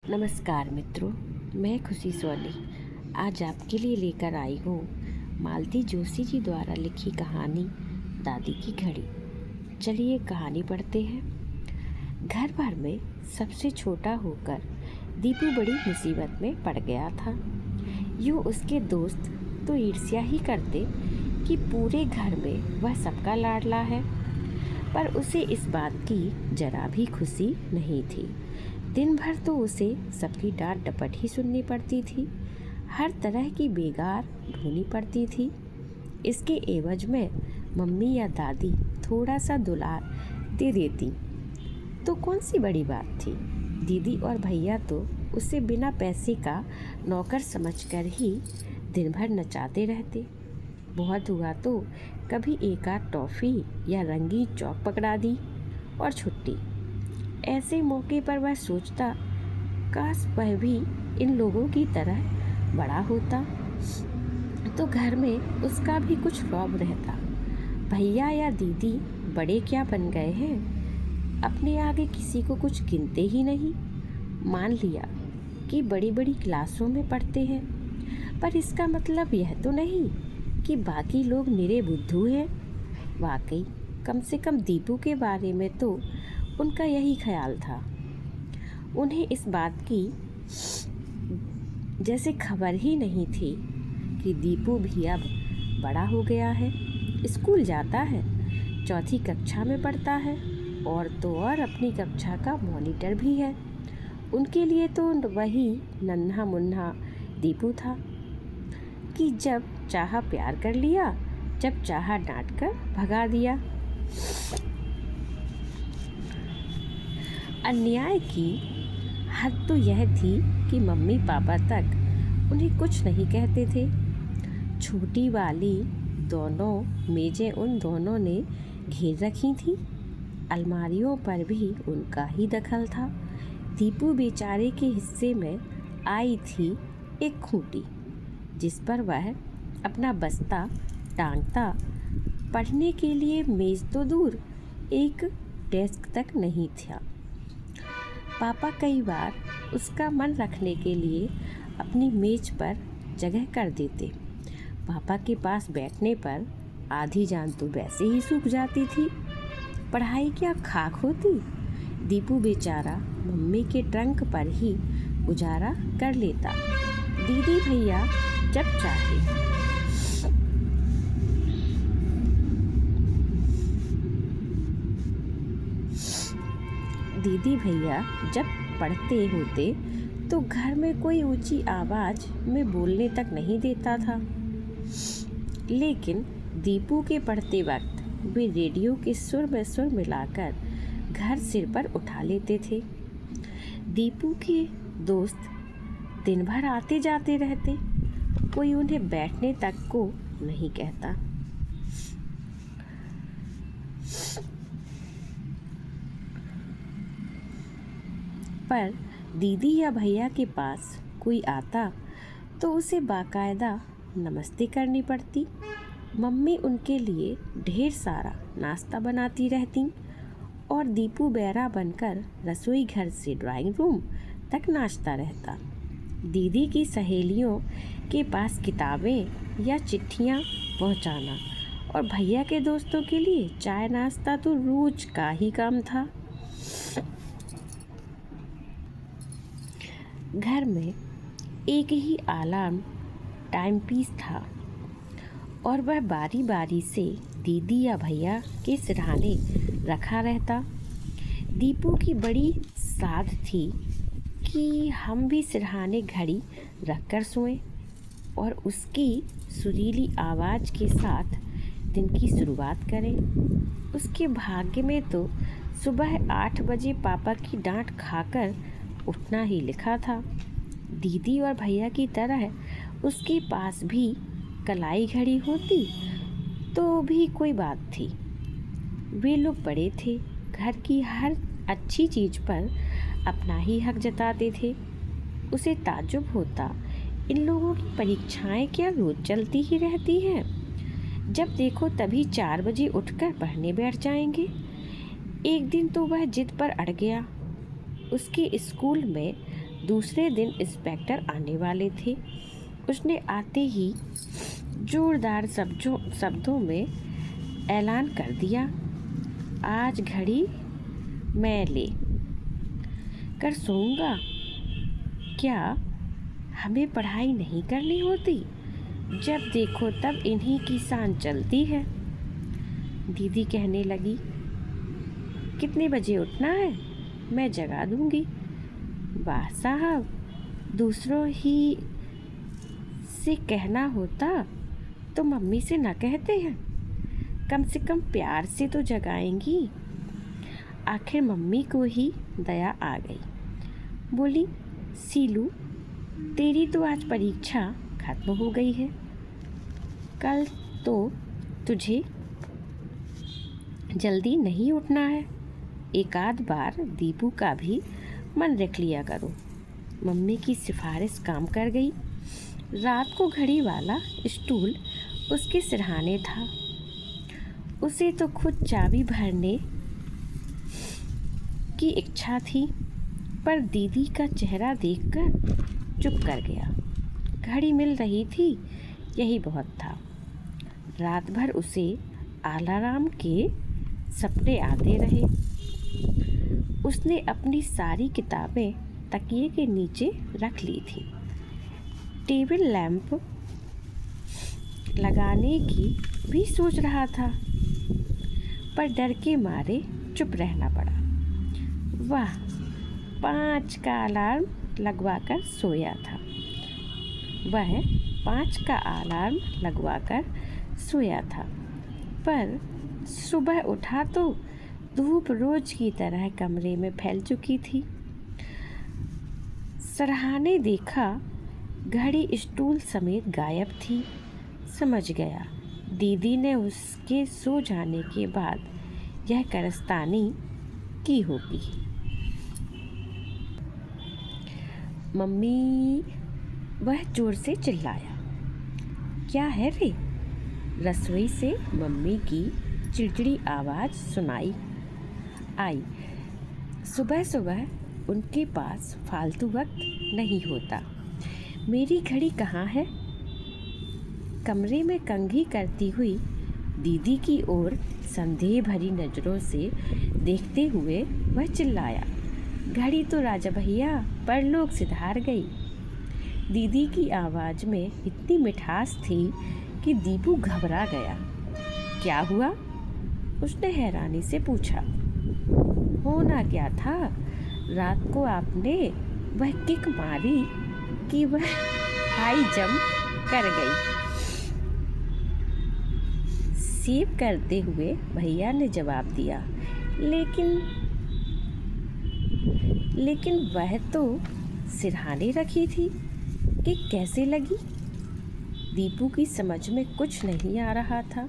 नमस्कार मित्रों, मैं खुशी सोनी आज आपके लिए लेकर आई हूँ मालती जोशी जी द्वारा लिखी कहानी दादी की घड़ी। चलिए कहानी पढ़ते हैं। घर भर में सबसे छोटा होकर दीपू बड़ी मुसीबत में पड़ गया था। यूँ उसके दोस्त तो ईर्ष्या ही करते कि पूरे घर में वह सबका लाडला है, पर उसे इस बात की जरा भी खुशी नहीं थी। दिन भर तो उसे सबकी डांट डपट ही सुननी पड़ती थी, हर तरह की बेगार ढूंढनी पड़ती थी। इसके एवज में मम्मी या दादी थोड़ा सा दुलार दे देती तो कौन सी बड़ी बात थी। दीदी और भैया तो उसे बिना पैसे का नौकर समझकर ही दिन भर नचाते रहते। बहुत हुआ तो कभी एक आध टॉफ़ी या रंगीन चौक पकड़ा दी और छुट्टी। ऐसे मौके पर वह सोचता, काश वह भी इन लोगों की तरह बड़ा होता तो घर में उसका भी कुछ रौब रहता। भैया या दीदी बड़े क्या बन गए हैं, अपने आगे किसी को कुछ गिनते ही नहीं। मान लिया कि बड़ी बड़ी क्लासों में पढ़ते हैं, पर इसका मतलब यह तो नहीं कि बाकी लोग निरे बुद्धू हैं। वाकई कम से कम दीपू के बारे में तो उनका यही ख्याल था। उन्हें इस बात की जैसे खबर ही नहीं थी कि दीपू भी अब बड़ा हो गया है, स्कूल जाता है, चौथी कक्षा में पढ़ता है और तो और अपनी कक्षा का मॉनिटर भी है। उनके लिए तो वही नन्हा मुन्ना दीपू था कि जब चाहा प्यार कर लिया, जब चाहा डांट कर भगा दिया। अन्याय की हद तो यह थी कि मम्मी पापा तक उन्हें कुछ नहीं कहते थे। छोटी वाली दोनों मेजें उन दोनों ने घेर रखी थी। अलमारियों पर भी उनका ही दखल था। दीपू बेचारे के हिस्से में आई थी एक खूंटी, जिस पर वह अपना बस्ता टांगता। पढ़ने के लिए मेज तो दूर, एक डेस्क तक नहीं था। पापा कई बार उसका मन रखने के लिए अपनी मेज पर जगह कर देते। पापा के पास बैठने पर आधी जान तो वैसे ही सूख जाती थी। पढ़ाई क्या खाक होती। दीपू बेचारा मम्मी के ट्रंक पर ही गुजारा कर लेता। दीदी भैया जब चाहे दीदी भैया जब पढ़ते होते तो घर में कोई ऊंची आवाज़ में बोलने तक नहीं देता था, लेकिन दीपू के पढ़ते वक्त वे रेडियो के सुर में सुर मिलाकर घर सिर पर उठा लेते थे। दीपू के दोस्त दिन भर आते जाते रहते, कोई उन्हें बैठने तक को नहीं कहता। पर दीदी या भैया के पास कोई आता तो उसे बाकायदा नमस्ते करनी पड़ती। मम्मी उनके लिए ढेर सारा नाश्ता बनाती रहती और दीपू बैरा बनकर रसोई घर से ड्राइंग रूम तक नाचता रहता। दीदी की सहेलियों के पास किताबें या चिट्ठियाँ पहुँचाना और भैया के दोस्तों के लिए चाय नाश्ता तो रोज का ही काम था। घर में एक ही अलार्म टाइम पीस था और वह बारी बारी से दीदी या भैया के सिरहाने रखा रहता। दीपू की बड़ी साध थी कि हम भी सिरहाने घड़ी रखकर सोएं और उसकी सुरीली आवाज़ के साथ दिन की शुरुआत करें। उसके भाग्य में तो सुबह 8 बजे पापा की डांट खाकर उठना ही लिखा था। दीदी और भैया की तरह उसके पास भी कलाई घड़ी होती तो भी कोई बात थी। वे लोग बड़े थे, घर की हर अच्छी चीज़ पर अपना ही हक जताते थे। उसे ताज्जुब होता, इन लोगों की परीक्षाएं क्या रोज चलती ही रहती हैं। जब देखो तभी 4 बजे उठकर पढ़ने बैठ जाएंगे। एक दिन तो वह जिद पर अड़ गया। उसके स्कूल में दूसरे दिन इंस्पेक्टर आने वाले थे। उसने आते ही जोरदार शब्दों में ऐलान कर दिया, आज घड़ी मैं ले कर सोऊंगा। क्या हमें पढ़ाई नहीं करनी होती? जब देखो तब इन्हीं की शान चलती है। दीदी कहने लगी, कितने बजे उठना है? मैं जगा दूंगी। वाह साहब, दूसरों ही से कहना होता तो मम्मी से ना कहते हैं, कम से कम प्यार से तो जगाएंगी। आखिर मम्मी को ही दया आ गई। बोली, सीलू, तेरी तो आज परीक्षा खत्म हो गई है। कल तो तुझे जल्दी नहीं उठना है। एक आध बार दीपू का भी मन रख लिया करो। मम्मी की सिफारिश काम कर गई। रात को घड़ी वाला स्टूल उसके सिरहाने था। उसे तो खुद चाबी भरने की इच्छा थी, पर दीदी का चेहरा देखकर चुप कर गया। घड़ी मिल रही थी, यही बहुत था। रात भर उसे अलार्म के सपने आते रहे। उसने अपनी सारी किताबें तकिए के नीचे रख ली थी। टेबल लैंप लगाने की भी सोच रहा था, पर डर के मारे चुप रहना पड़ा। वह 5 का अलार्म लगवाकर सोया था। वह 5 का अलार्म लगवाकर सोया था, पर सुबह उठा तो धूप रोज की तरह कमरे में फैल चुकी थी। सरहाने देखा, घड़ी स्टूल समेत गायब थी। समझ गया, दीदी ने उसके सो जाने के बाद यह कारस्तानी की होगी। मम्मी, वह जोर से चिल्लाया। क्या है रे? रसोई से मम्मी की चिड़चिड़ी आवाज़ सुनाई आई। सुबह सुबह उनके पास फालतू वक्त नहीं होता। मेरी घड़ी कहाँ है? कमरे में कंघी करती हुई दीदी की ओर संदेह भरी नज़रों से देखते हुए वह चिल्लाया, घड़ी तो राजा भैया परलोक सिधार गई। दीदी की आवाज़ में इतनी मिठास थी कि दीपू घबरा गया। क्या हुआ? उसने हैरानी से पूछा। होना क्या था? रात को आपने वह किक मारी कि वह हाई जंप कर गई। सेव करते हुए भैया ने जवाब दिया। लेकिन वह तो सिरहाने रखी थी कि कैसे लगी? दीपू की समझ में कुछ नहीं आ रहा था।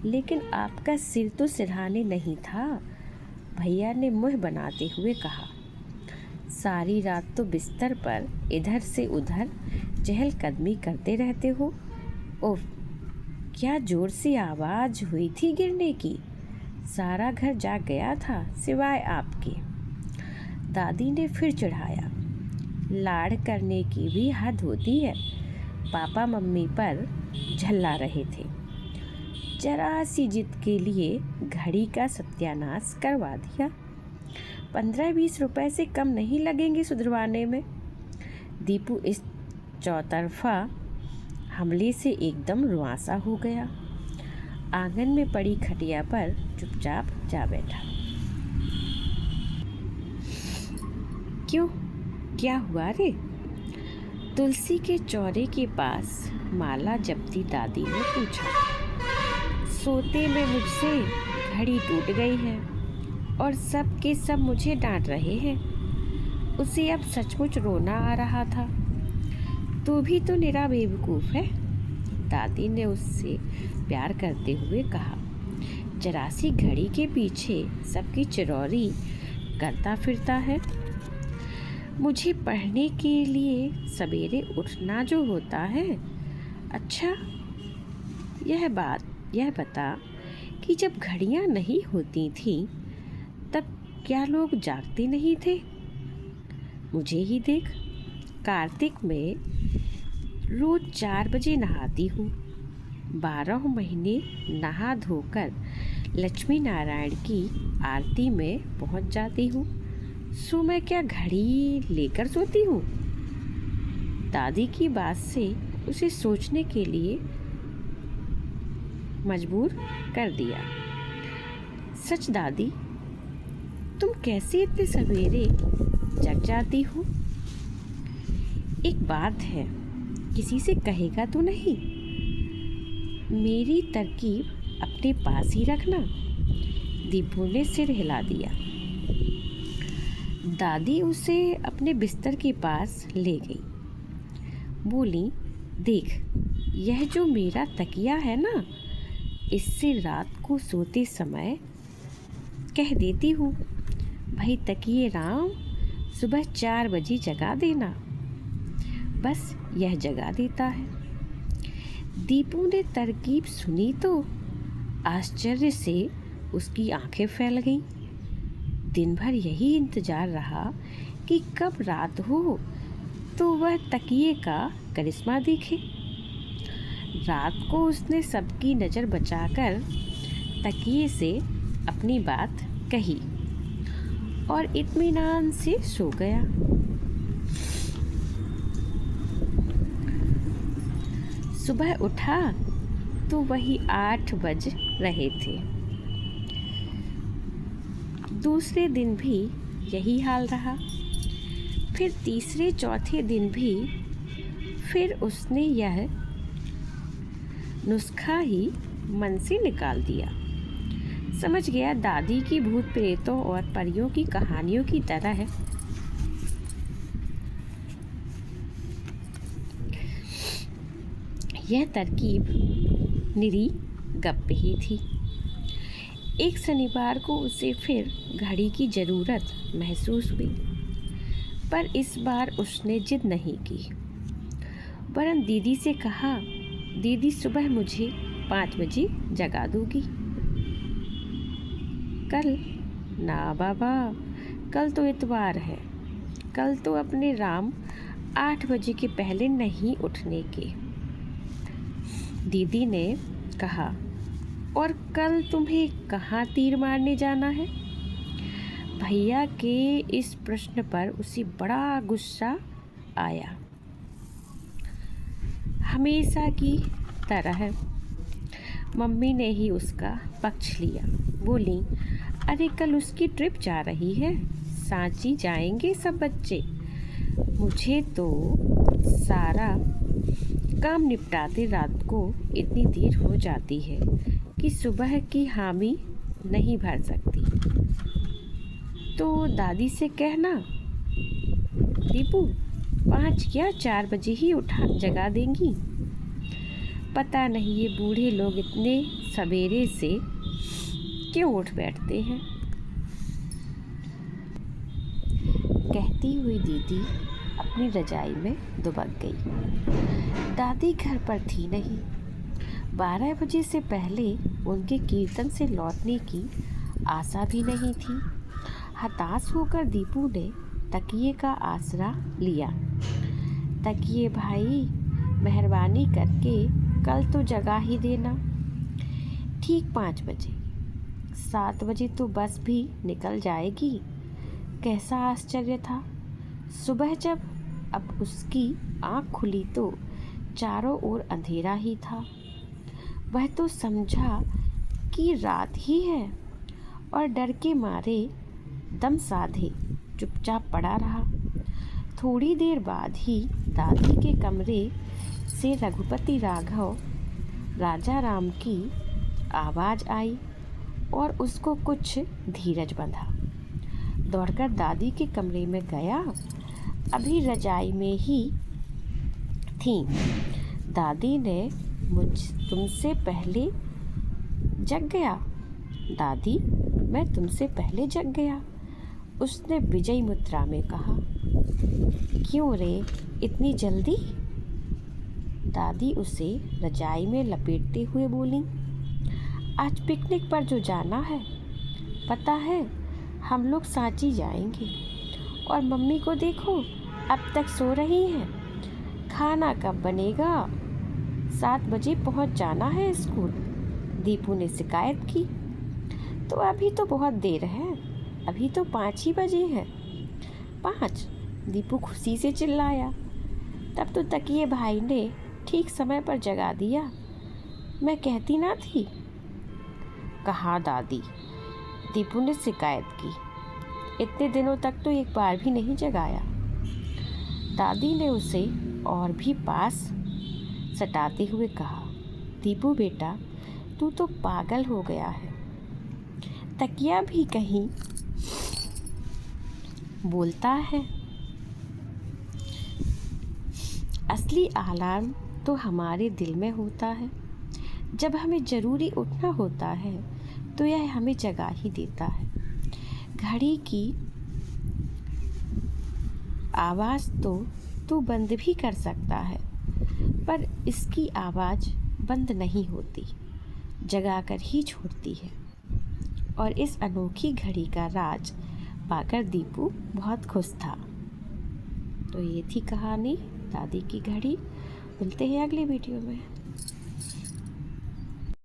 लेकिन आपका सिर तो सिरहाने नहीं था, भैया ने मुंह बनाते हुए कहा। सारी रात तो बिस्तर पर इधर से उधर चहलकदमी करते रहते हो। ओह, क्या जोर से आवाज़ हुई थी गिरने की। सारा घर जाग गया था सिवाय आपके। दादी ने फिर चिढ़ाया। लाड़ करने की भी हद होती है। पापा मम्मी पर झल्ला रहे थे। जरा सी जिद के लिए घड़ी का सत्यानाश करवा दिया। 15-20 रुपए से कम नहीं लगेंगे सुधरवाने में। दीपू इस चौतरफा हमले से एकदम रुआंसा हो गया। आंगन में पड़ी खटिया पर चुपचाप जा बैठा। क्यों, क्या हुआ रे? तुलसी के चौरे के पास माला जपती दादी ने पूछा। सोते में मुझसे घड़ी टूट गई है और सब के सब मुझे डांट रहे हैं। उसे अब सचमुच रोना आ रहा था। तू भी तो निरा बेवकूफ़ है, दादी ने उससे प्यार करते हुए कहा। जरा सी घड़ी के पीछे सबकी चिरौरी करता फिरता है। मुझे पढ़ने के लिए सवेरे उठना जो होता है। अच्छा, यह बता कि जब घड़ियाँ नहीं होती थीं तब क्या लोग जागते नहीं थे? मुझे ही देख, कार्तिक में रोज 4 बजे नहाती हूँ, 12 महीने नहा धोकर लक्ष्मी नारायण की आरती में पहुँच जाती हूँ। सो मैं क्या घड़ी लेकर सोती हूँ? दादी की बात से उसे सोचने के लिए मजबूर कर दिया। सच दादी, तुम कैसे इतने सवेरे जग जाती हो? एक बात है, किसी से कहेगा तो नहीं? मेरी तरकीब अपने पास ही रखना। दीपू ने सिर हिला दिया। दादी उसे अपने बिस्तर के पास ले गई। बोली, देख, यह जो मेरा तकिया है ना, इससे रात को सोते समय कह देती हूँ, भाई तकिए राम, सुबह 4 बजे जगा देना। बस यह जगा देता है। दीपू ने तरकीब सुनी तो आश्चर्य से उसकी आंखें फैल गईं। दिन भर यही इंतजार रहा कि कब रात हो तो वह तकिए का करिश्मा दिखे। रात को उसने सबकी नज़र बचाकर तकिए से अपनी बात कही और इत्मीनान से सो गया। सुबह उठा तो वही 8 बज रहे थे। दूसरे दिन भी यही हाल रहा। फिर तीसरे चौथे दिन भी फिर उसने यह नुस्खा ही मन से निकाल दिया। समझ गया दादी की भूत प्रेतों और परियों की कहानियों की तरह है। यह तरकीब निरी गप ही थी। एक शनिवार को उसे फिर घड़ी की ज़रूरत महसूस हुई, पर इस बार उसने जिद नहीं की, वरन दीदी से कहा, दीदी सुबह मुझे 5 बजे जगा दोगी? कल? ना बाबा, कल तो इतवार है। कल तो अपने राम 8 बजे के पहले नहीं उठने के। दीदी ने कहा, और कल तुम्हें कहाँ तीर मारने जाना है? भैया के इस प्रश्न पर उसे बड़ा गुस्सा आया। हमेशा की तरह मम्मी ने ही उसका पक्ष लिया। बोली, अरे कल उसकी ट्रिप जा रही है, सांची जाएंगे सब बच्चे। मुझे तो सारा काम निपटाते रात को इतनी देर हो जाती है कि सुबह की हामी नहीं भर सकती। तो दादी से कहना, दीपू 5 क्या 4 बजे ही उठा जगा देंगी। पता नहीं ये बूढ़े लोग इतने सवेरे से क्यों उठ बैठते हैं। कहती हुई दीदी अपनी रजाई में दुबक गई। दादी घर पर थी नहीं। 12 बजे से पहले उनके कीर्तन से लौटने की आशा भी नहीं थी। हताश होकर दीपू ने तकिए का आसरा लिया। तकिए भाई, मेहरबानी करके कल तो जगा ही देना। ठीक 5 बजे। 7 बजे तो बस भी निकल जाएगी। कैसा आश्चर्य था। सुबह जब अब उसकी आँख खुली तो चारों ओर अंधेरा ही था। वह तो समझा कि रात ही है और डर के मारे दम साधे चुपचाप पड़ा रहा। थोड़ी देर बाद ही दादी के कमरे से रघुपति राघव राजा राम की आवाज़ आई और उसको कुछ धीरज बंधा। दौड़कर दादी के कमरे में गया। अभी रजाई में ही थी। दादी ने, तुमसे पहले जग गया। दादी, मैं तुमसे पहले जग गया, उसने विजयी मुद्रा में कहा। क्यों रे, इतनी जल्दी? दादी उसे रजाई में लपेटते हुए बोली, आज पिकनिक पर जो जाना है, पता है हम लोग सांची जाएंगे और मम्मी को देखो, अब तक सो रही हैं। खाना कब बनेगा? 7 बजे पहुंच जाना है स्कूल, दीपू ने शिकायत की। तो अभी तो बहुत देर है, अभी तो 5 ही बजे हैं। 5? दीपू खुशी से चिल्लाया। तब तो तकिए भाई ने ठीक समय पर जगा दिया। मैं कहती ना थी। कहा दादी, दीपू ने शिकायत की। इतने दिनों तक तो एक बार भी नहीं जगाया। दादी ने उसे और भी पास सटाते हुए कहा, दीपू बेटा, तू तो पागल हो गया है। तकिया भी कहीं बोलता है। असली अलार्म तो हमारे दिल में होता है। जब हमें ज़रूरी उठना होता है तो यह हमें जगा ही देता है। घड़ी की आवाज़ तो तू बंद भी कर सकता है, पर इसकी आवाज़ बंद नहीं होती, जगाकर ही छोड़ती है। और इस अनोखी घड़ी का राज पाकर दीपू बहुत खुश था। तो ये थी कहानी दादी की घड़ी। मिलते हैं अगली वीडियो में।